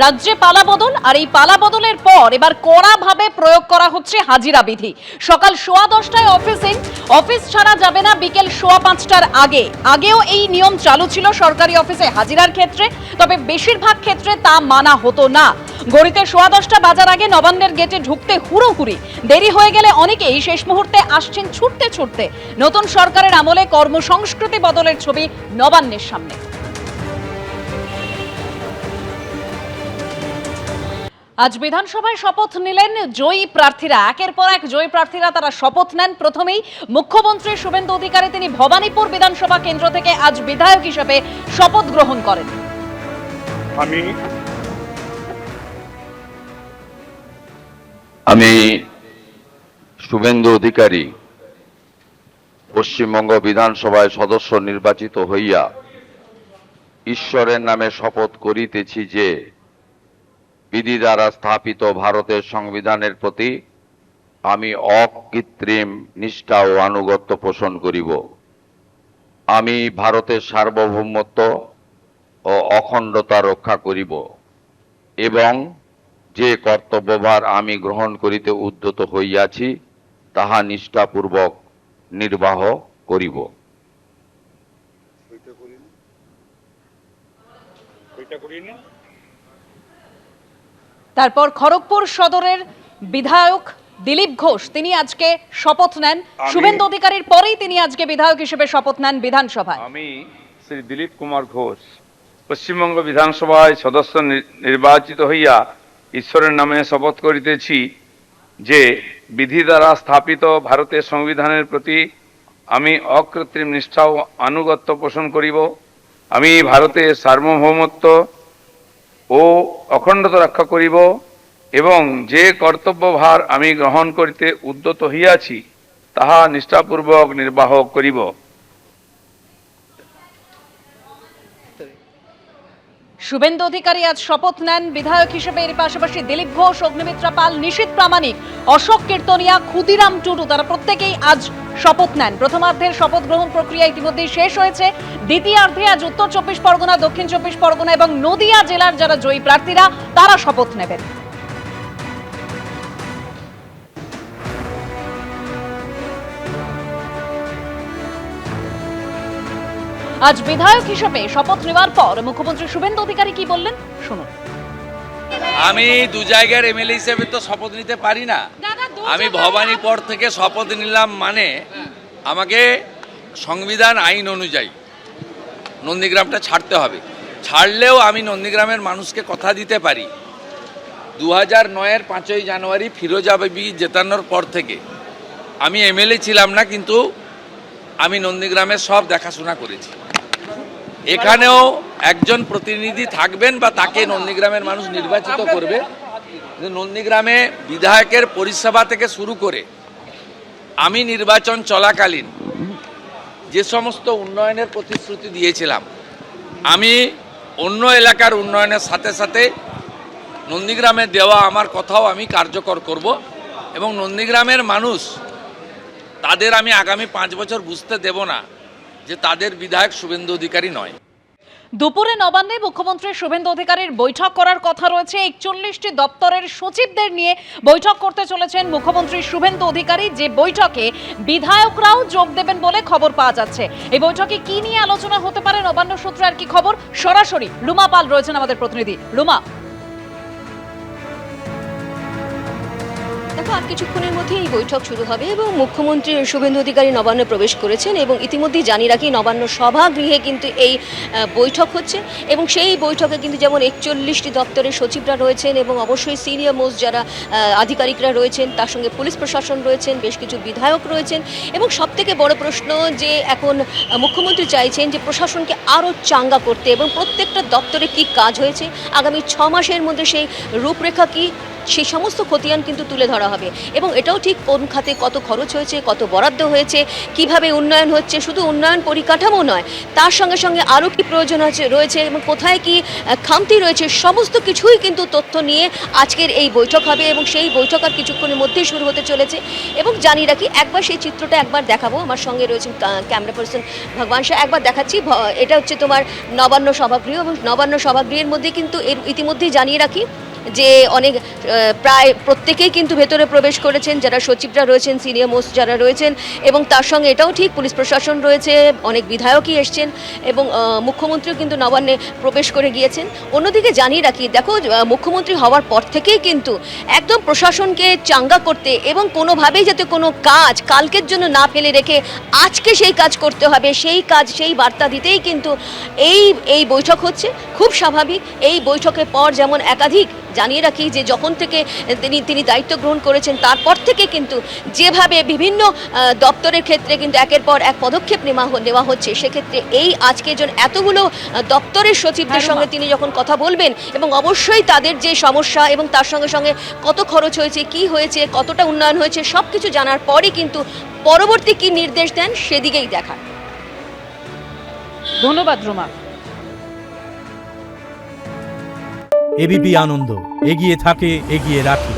রাজ্যে পালাবদল, আর এই পালাবদলের পর এবার কড়াভাবে প্রয়োগ করা হচ্ছে হাজিরা বিধি। সকাল 10:15টায় অফিস ছাড়া যাবে না বিকেল 5:15টার আগেও এই নিয়ম চালু ছিল সরকারি অফিসে হাজিরার ক্ষেত্রে, তবে বেশিরভাগ ক্ষেত্রে তা মানা হতো না। গড়িতে 10:15টা বাজার আগে নবান্নের গেটে ঢুকতে হুড়োহুড়ি, দেরি হয়ে গেলে অনেকেই শেষ মুহূর্তে আসছেন ছুটতে ছুটতে। নতুন সরকারের আমলে কর্মসংস্কৃতি বদলের ছবি নবান্নের সামনে। আজ বিধানসভায় শপথ নিলেন জয়ী প্রার্থীরা। একের পর এক জয়ী প্রার্থীরা তারা শপথ নেন। প্রথমেই মুখ্যমন্ত্রী শুভেন্দু অধিকারী, তিনি ভবানীপুর বিধানসভা কেন্দ্র থেকে আজ বিধায়ক হিসেবে শপথ গ্রহণ করেন। আমি শুভেন্দু অধিকারী পশ্চিমবঙ্গ বিধানসভায় সদস্য নির্বাচিত হইয়া ঈশ্বরের নামে শপথ করিতেছি যে বিধি দ্বারা স্থাপিত ভারতের সংবিধানের প্রতি আমি অকৃত্রিম নিষ্ঠা ও আনুগত্য পোষণ করিব। আমি ভারতের সার্বভৌমত্ব ও অখণ্ডতা রক্ষা করিব এবং যে কর্তব্যভার আমি গ্রহণ করিতে উদ্যত হইয়াছি তাহা নিষ্ঠাপূর্বক নির্বাহ করিব। তারপর খড়গপুর সদরের বিধায়ক দিলীপ ঘোষ, তিনি আজকে শপথ নেন। শুভেন্দু অধিকারীর পরেই তিনি আজকে বিধায়ক হিসেবে শপথ নেন বিধানসভায়। আমি শ্রী দিলীপ কুমার ঘোষ পশ্চিমবঙ্গ বিধানসভায় সদস্য নির্বাচিত হইয়া ঈশ্বরের নামে শপথ করিতেছি যে বিধি দ্বারা স্থাপিত ভারতের সংবিধানের প্রতি আমি অকৃত্রিম নিষ্ঠা ও আনুগত্য পোষণ করিব। আমি ভারতের সার্বভৌমত্ব ও অখণ্ডতা রক্ষা করিব এবং যে কর্তব্যভার আমি গ্রহণ করিতে উদ্যত হইয়াছি তাহা নিষ্ঠাপূর্বক নির্বাহ করিব। শুভেন্দু অধিকারী আজ শপথ নেন বিধায়ক হিসেবে। এর পাশাপাশি দিলীপ ঘোষ, অগ্নিমিত্রা পাল, নিশীথ প্রামাণিক, অশোক কীর্তনিয়া, ক্ষুদিরাম টুডু, তারা প্রত্যেকেই আজ শপথ নেন। প্রথমার্ধের শপথ গ্রহণ প্রক্রিয়া ইতিমধ্যেই শেষ হয়েছে। দ্বিতীয়ার্ধে আজ উত্তর 24 পরগনা, দক্ষিণ 24 পরগনা এবং নদিয়া জেলার যারা জয়ী প্রার্থীরা তারা শপথ নেবেন। আজ বিধায়ক হিসেবে শপথ নেওয়ার পর মুখ্যমন্ত্রী শুভেন্দু অধিকারী কি বললেন শুনুন। আমি দু জায়গার এমএলএ হিসেবে তো শপথ নিতে পারি না। আমি ভবানীপুর থেকে শপথ নিলাম, মানে আমাকে সংবিধান আইন অনুযায়ী নন্দীগ্রামটা ছাড়তে হবে। ছাড়লেও আমি নন্দীগ্রামের মানুষকে কথা দিতে পারি 2009-এর 5ই জানুয়ারি ফিরোজা বিবি জেতানোর পর থেকে আমি এমএলএ ছিলাম না, কিন্তু আমি নন্দীগ্রামের সব দেখাশোনা করেছি। এখানেও একজন প্রতিনিধি থাকবেন বা তাকে নন্দীগ্রামের মানুষ নির্বাচিত করবে। নন্দীগ্রামে বিধায়কের পরিষেবা থেকে শুরু করে আমি নির্বাচন চলাকালীন যে সমস্ত উন্নয়নের প্রতিশ্রুতি দিয়েছিলাম, আমি অন্য এলাকার উন্নয়নের সাথে সাথে নন্দীগ্রামে দেওয়া আমার কথাও আমি কার্যকর করব এবং নন্দীগ্রামের মানুষ তাদের আমি আগামী 5 বছর বুঝতে দেব না যে তাদের বিধায়ক শুভেন্দু অধিকারী নয়। দুপুরে নবান্নে মুখ্যমন্ত্রী শুভেন্দু অধিকারীর বৈঠক করার কথা রয়েছে। 41টি দপ্তরের সচিবদের নিয়ে বৈঠক করতে চলেছেন মুখ্যমন্ত্রী শুভেন্দু অধিকারী, যে বৈঠকে বিধায়করাও যোগ দেবেন বলে খবর পাওয়া যাচ্ছে। এই বৈঠকে কি নিয়ে আলোচনা হতে পারে, নবান্ন সূত্রে আর কি খবর, সরাসরি রুমা পাল রয়েছেন আমাদের প্রতিনিধি। রুমা, দেখো, আর কিছুক্ষণের মধ্যে এই বৈঠক শুরু হবে এবং মুখ্যমন্ত্রী শুভেন্দু অধিকারী নবান্নে প্রবেশ করেছেন এবং ইতিমধ্যেই জানিয়ে রাখি নবান্ন সভাগৃহে কিন্তু এই বৈঠক হচ্ছে এবং সেই বৈঠকে কিন্তু যেমন 41টি দপ্তরের সচিবরা রয়েছেন এবং অবশ্যই সিনিয়র মোস্ট যারা আধিকারিকরা রয়েছেন, তার সঙ্গে পুলিশ প্রশাসন রয়েছেন, বেশ কিছু বিধায়ক রয়েছেন এবং সবথেকে বড় প্রশ্ন যে এখন মুখ্যমন্ত্রী চাইছেন যে প্রশাসনকে আরও চাঙ্গা করতে এবং প্রত্যেকটা দপ্তরে কি কাজ হয়েছে, আগামী 6 মাসের মধ্যে সেই রূপরেখা কি সেই সমস্ত খতিয়ান কিন্তু তুলে ধরা হবে এবং এটাও ঠিক কোন খাতে কত খরচ হয়েছে, কত বরাদ্দ হয়েছে, কিভাবে উন্নয়ন হচ্ছে, শুধু উন্নয়ন পরিকাঠামো নয়, তার সঙ্গে সঙ্গে আরও কি প্রয়োজন রয়েছে এবং কোথায় কি খামতি রয়েছে, সমস্ত কিছুই কিন্তু তথ্য নিয়ে আজকের এই বৈঠক হবে এবং সেই বৈঠক আর কিছুক্ষণের মধ্যেই শুরু হতে চলেছে। এবং জানি রাখি, একবার সেই চিত্রটা একবার দেখাবো, আমার সঙ্গে রয়েছেন ক্যামেরা পার্সন ভগবান শাহ, একবার দেখাচ্ছি। এটা হচ্ছে তোমার নবান্ন সভাগৃহ এবং নবান্ন সভাগৃহের মধ্যে কিন্তু এর ইতিমধ্যেই জানিয়ে রাখি যে অনেক প্রায় প্রত্যেকেই কিন্তু ভেতরে প্রবেশ করেছেন, যারা সচিবরা রয়েছেন, সিনিয়র মোস্ট যারা রয়েছেন, এবং তার সঙ্গে এটাও ঠিক পুলিশ প্রশাসন রয়েছে, অনেক বিধায়কই এসছেন এবং মুখ্যমন্ত্রীও কিন্তু নবান্নে প্রবেশ করে গিয়েছেন। অন্যদিকে জানিয়ে রাখি, দেখো মুখ্যমন্ত্রী হওয়ার পর থেকেই কিন্তু একদম প্রশাসনকে চাঙ্গা করতে এবং কোনোভাবেই যাতে কোনো কাজ কালকের জন্য না ফেলে রেখে আজকে সেই কাজ করতে হবে, সেই কাজ সেই বার্তা দিতেই কিন্তু এই বৈঠক হচ্ছে। খুব স্বাভাবিক, এই বৈঠকের পর যেমন একাধিক জানিয়ে রাখি যে যখন থেকে তিনি দায়িত্ব গ্রহণ করেছেন তারপর থেকে কিন্তু যেভাবে বিভিন্ন দপ্তরের ক্ষেত্রে কিন্তু একের পর এক পদক্ষেপ নেওয়া হচ্ছে, সেক্ষেত্রে এই আজকে এতগুলো দপ্তরের সচিবদের সঙ্গে তিনি যখন কথা বলবেন এবং অবশ্যই তাদের যে সমস্যা এবং তার সঙ্গে সঙ্গে কত খরচ হয়েছে, কি হয়েছে, কতটা উন্নয়ন হয়েছে, সব কিছু জানার পরই কিন্তু পরবর্তী কি নির্দেশ দেন সেদিকেই দেখা। ধন্যবাদ রুমা। এবিপি আনন্দ, এগিয়ে থাকে, এগিয়ে রাখে।